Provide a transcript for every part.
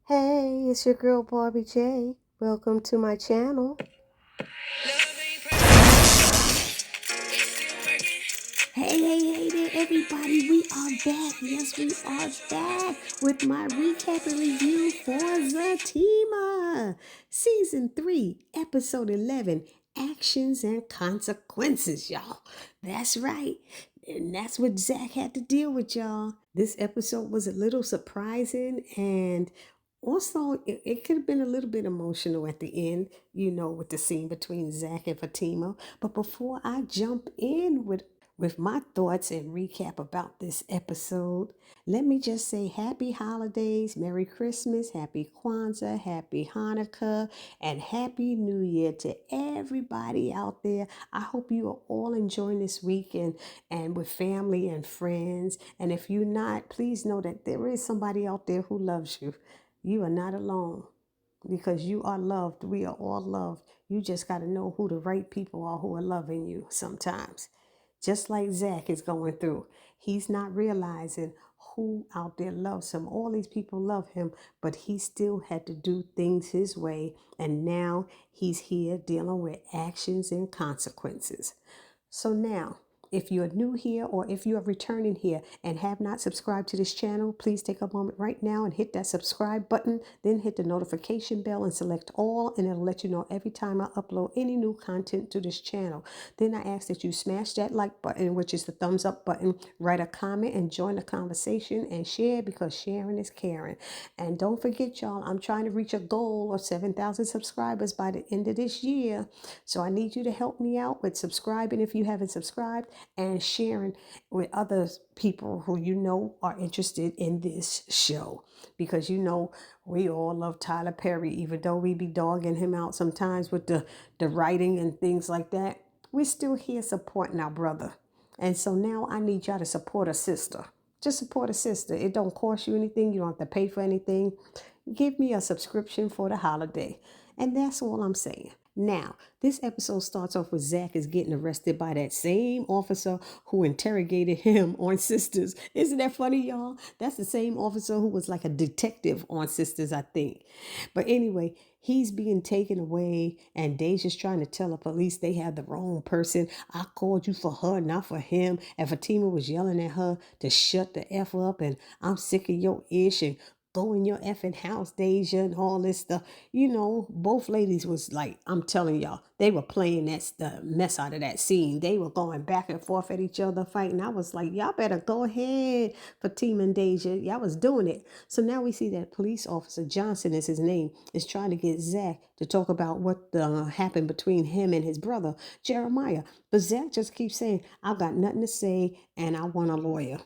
Hey, it's your girl Barbie J. Welcome to my channel. Hey there, everybody. We are back. Yes, we are back with my recap and review for Zatima. Season 3, Episode 11, Actions and Consequences, y'all. That's right. And that's what Zack had to deal with, y'all. This episode was a little surprising and also it could have been a little bit emotional at the end, with the scene between Zack and Fatima. But before I jump in with my thoughts and recap about this episode, let me just say happy holidays, Merry Christmas, Happy Kwanzaa, Happy Hanukkah, and Happy New Year to everybody out there. I hope you are all enjoying this weekend and with family and friends. And if you're not, please know that there is somebody out there who loves you. You are not alone because you are loved. We are all loved. You just got to know who the right people are who are loving you sometimes. Just like Zack is going through. He's not realizing who out there loves him. All these people love him, but he still had to do things his way. And now he's here dealing with actions and consequences. So now, if you're new here or if you are returning here and have not subscribed to this channel, please take a moment right now and hit that subscribe button. Then hit the notification bell and select all, and it'll let you know every time I upload any new content to this channel. Then I ask that you smash that like button, which is the thumbs up button, write a comment and join the conversation and share, because sharing is caring. And don't forget, y'all, I'm trying to reach a goal of 7,000 subscribers by the end of this year. So I need you to help me out with subscribing if you haven't subscribed, and sharing with other people who you know are interested in this show. Because we all love Tyler Perry, even though we be dogging him out sometimes with the writing and things like that. We're still here supporting our brother. And so now I need y'all to support a sister. Just support a sister. It don't cost you anything. You don't have to pay for anything. Give me a subscription for the holiday. And that's all I'm saying. Now, this episode starts off with Zack is getting arrested by that same officer who interrogated him on Sisters. Isn't that funny, y'all? That's the same officer who was like a detective on Sisters, I think. But anyway, he's being taken away, and Deja's trying to tell the police they have the wrong person. I called you for her, not for him. And Fatima was yelling at her to shut the F up, and I'm sick of your ish, and go in your effing house, Deja, and all this stuff. Both ladies was like, I'm telling y'all, they were playing the mess out of that scene. They were going back and forth at each other, fighting. I was like, y'all better go ahead, Fatima and Deja. Y'all was doing it. So now we see that police officer, Johnson is his name, is trying to get Zack to talk about what happened between him and his brother, Jeremiah. But Zack just keeps saying, I've got nothing to say and I want a lawyer.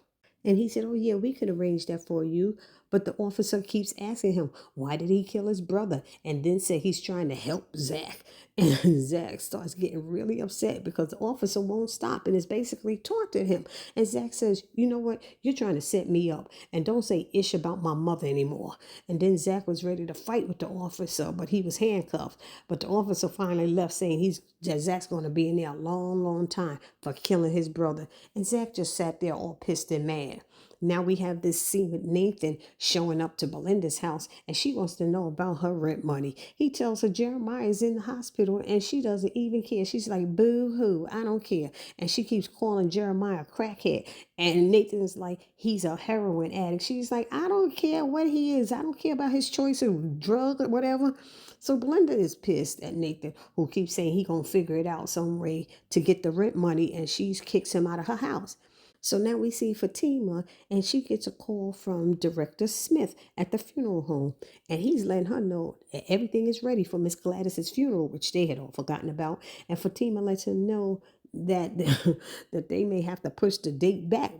And he said, oh, yeah, we could arrange that for you. But the officer keeps asking him, why did he kill his brother? And then say he's trying to help Zack. And Zack starts getting really upset because the officer won't stop and is basically taunting him. And Zack says, you know what? You're trying to set me up. And don't say ish about my mother anymore. And then Zack was ready to fight with the officer, but he was handcuffed. But the officer finally left, saying Zack's going to be in there a long, long time for killing his brother. And Zack just sat there all pissed and mad. Now we have this scene with Nathan showing up to Belinda's house, and she wants to know about her rent money. He tells her Jeremiah is in the hospital, and she doesn't even care. She's like, boo-hoo, I don't care. And she keeps calling Jeremiah a crackhead. And Nathan's like, he's a heroin addict. She's like, I don't care what he is. I don't care about his choice of drug or whatever. So Belinda is pissed at Nathan, who keeps saying he gonna figure it out some way to get the rent money, and she kicks him out of her house. So now we see Fatima, and she gets a call from Director Smith at the funeral home, and he's letting her know that everything is ready for Miss Gladys's funeral, which they had all forgotten about. And Fatima lets him know that that they may have to push the date back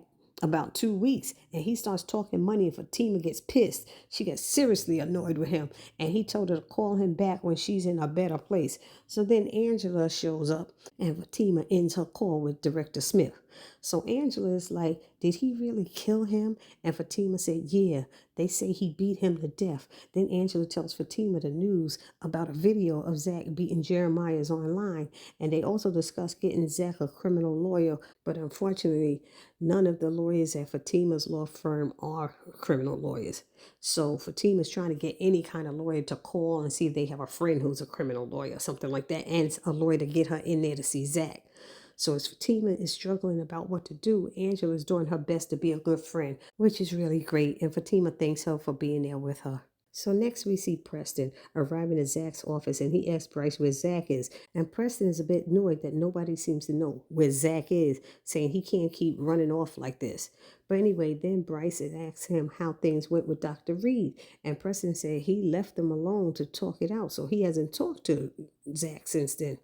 about 2 weeks. And he starts talking money, and Fatima gets pissed. She gets seriously annoyed with him, and he told her to call him back when she's in a better place. So then Angela shows up, and Fatima ends her call with Director Smith. So Angela is like, did he really kill him? And Fatima said, yeah, they say he beat him to death. Then Angela tells Fatima the news about a video of Zack beating Jeremiah's online. And they also discuss getting Zack a criminal lawyer. But unfortunately, none of the lawyers at Fatima's law firm are criminal lawyers. So Fatima's trying to get any kind of lawyer to call and see if they have a friend who's a criminal lawyer or something like that. And a lawyer to get her in there to see Zack. So as Fatima is struggling about what to do, Angela is doing her best to be a good friend, which is really great. And Fatima thanks her for being there with her. So next we see Preston arriving at Zack's office, and he asks Bryce where Zack is. And Preston is a bit annoyed that nobody seems to know where Zack is, saying he can't keep running off like this. But anyway, then Bryce asks him how things went with Dr. Reed. And Preston said he left them alone to talk it out, so he hasn't talked to Zack since then.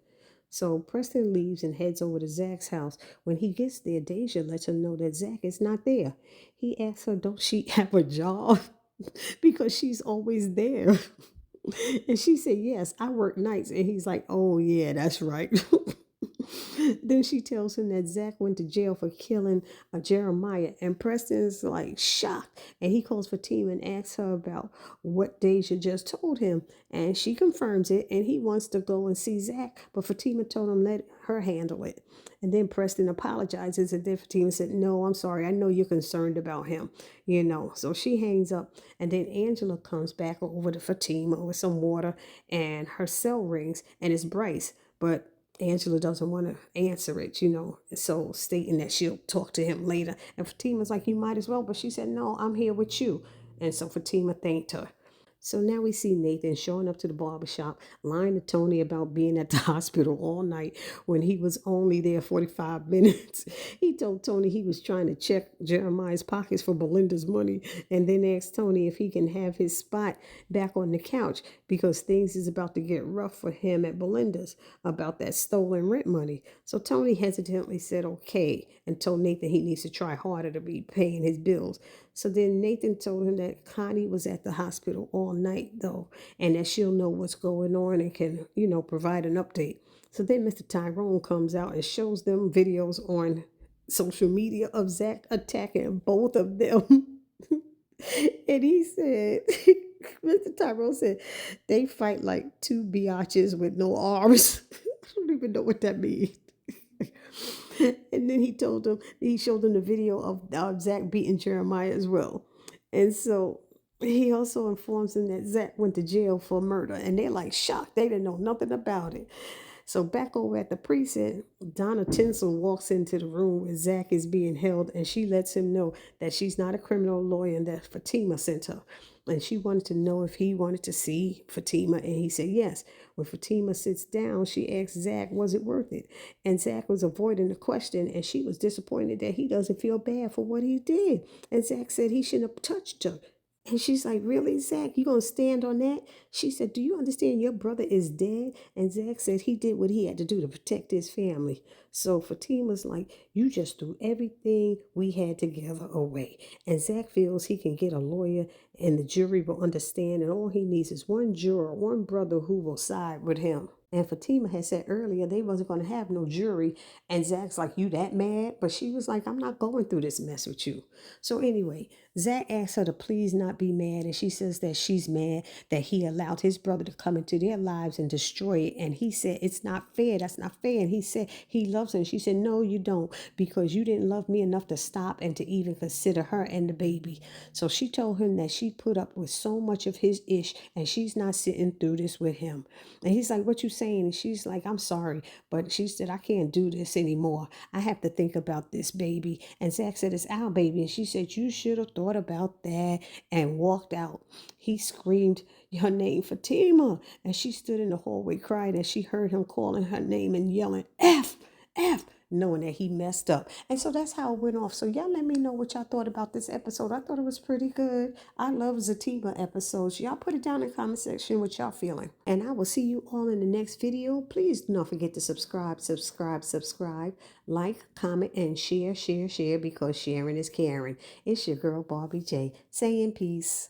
So Preston leaves and heads over to Zack's house. When he gets there, Deja lets him know that Zack is not there. He asks her, don't she have a job? Because she's always there. And she said, yes, I work nights. And he's like, oh, yeah, that's right. Then she tells him that Zack went to jail for killing Jeremiah. And Preston's like shocked. And he calls Fatima and asks her about what Deja just told him. And she confirms it. And he wants to go and see Zack. But Fatima told him let her handle it. And then Preston apologizes. And then Fatima said, no, I'm sorry. I know you're concerned about him. So she hangs up. And then Angela comes back over to Fatima with some water. And her cell rings. And it's Bryce. But Angela doesn't want to answer it, so stating that she'll talk to him later. And Fatima's like, you might as well. But she said, no, I'm here with you. And so Fatima thanked her. So now we see Nathan showing up to the barbershop, lying to Tony about being at the hospital all night when he was only there 45 minutes. He told Tony he was trying to check Jeremiah's pockets for Belinda's money, and then asked Tony if he can have his spot back on the couch because things is about to get rough for him at Belinda's about that stolen rent money. So Tony hesitantly said okay and told Nathan he needs to try harder to be paying his bills. So then Nathan told him that Connie was at the hospital all night, though, and that she'll know what's going on and can, provide an update. So then Mr. Tyrone comes out and shows them videos on social media of Zack attacking both of them. And he said, Mr. Tyrone said, they fight like two biatches with no arms. I don't even know what that means. And then he showed them the video of Zack beating Jeremiah as well. And so he also informs them that Zack went to jail for murder. And they're like shocked. They didn't know nothing about it. So back over at the precinct, Donna Tinsel walks into the room where Zack is being held, and she lets him know that she's not a criminal lawyer and that Fatima sent her. And she wanted to know if he wanted to see Fatima, and he said yes. When Fatima sits down, she asks Zack, was it worth it? And Zack was avoiding the question, and she was disappointed that he doesn't feel bad for what he did. And Zack said he shouldn't have touched her. And she's like, really, Zack? You going to stand on that? She said, do you understand your brother is dead? And Zack said he did what he had to do to protect his family. So Fatima's like, you just threw everything we had together away. And Zack feels he can get a lawyer and the jury will understand. And all he needs is one juror, one brother who will side with him. And Fatima had said earlier they wasn't going to have no jury. And Zack's like, you that mad? But she was like, I'm not going through this mess with you. So anyway, Zack asks her to please not be mad. And she says that she's mad that he allowed his brother to come into their lives and destroy it. And he said, it's not fair. That's not fair. And he said he loves her. And she said, no, you don't, because you didn't love me enough to stop and to even consider her and the baby. So she told him that she put up with so much of his ish and she's not sitting through this with him. And he's like, what you saying? And she's like, I'm sorry, but she said, I can't do this anymore. I have to think about this baby. And Zack said, it's our baby. And she said, you should have thought about that, and walked out. He screamed her name, Fatima. And she stood in the hallway crying as she heard him calling her name and yelling, F, F, knowing that he messed up. And so that's how it went off. So y'all let me know what y'all thought about this episode. I thought it was pretty good. I love Zatima episodes. Y'all put it down in the comment section what y'all feeling. And I will see you all in the next video. Please do not forget to subscribe, like, comment, and share, because sharing is caring. It's your girl, Barbie J, saying peace.